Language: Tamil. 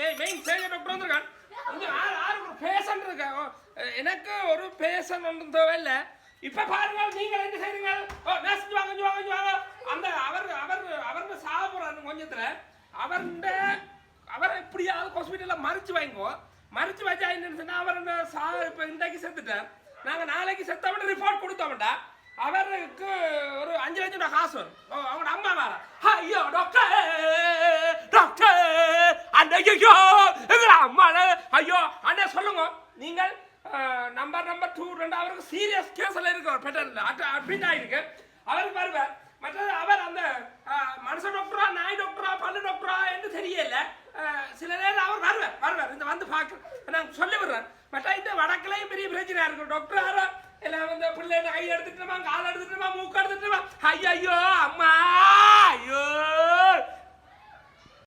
மெயின் சேகர் டாக்டர் வந்திருக்கான். ஒரு பேஷண்ட் இருக்கா, எனக்கு ஒரு பேஷண்ட் ஒன்றும் தேவையில்லை. இப்ப பாருங்க நீங்க என்ன செய்றீங்க? நர்ஸ் வாங்க அந்த அவர் சாக போறாரு கொஞ்சத்துல. அவர் எப்படியாவது ஹாஸ்பிட்டல்ல மறைச்சு வாங்கிக்கோ. மறைச்சு வச்சா என்ன அவர் இப்ப இன்றைக்கு செத்துட்டார். நாங்க நாளைக்கு செத்தவன் ரிப்போர்ட் கொடுத்தோம்டா அவருக்கு ஒரு 5 லட்சம் ரூபாய் காசு வரும். அவங்க அம்மா வேற ஐயோ டாக்டர் டாக்டர் ஐயோ எங்க அம்மா ஐயோ அண்ணா சொல்லுங்க. நீங்கள் நம்பர் 2 அவருக்கு சீரியஸ் கேஸ்ல இருக்கு, அட்மிட் ஆயிருக்கு. அவருக்கு வருவார். மற்றது அவர் அந்த மனுஷ டாக்டரா நாய் டாக்டரா பல்லு டாக்டரா என்று தெரியல. சில நேரம் அவர் வருவார் இந்த வந்து பார்க்க நான் சொல்லி விடுறேன். மற்ற இந்த வடக்குலையும் பெரிய பிரச்சனை இருக்கும். டாக்டர் எல்லாம் வந்து பிள்ளை கை எடுத்துட்டுமா கால் எடுத்துட்டுமா மூக்கு எடுத்துட்டுமா ஐயோ அம்மா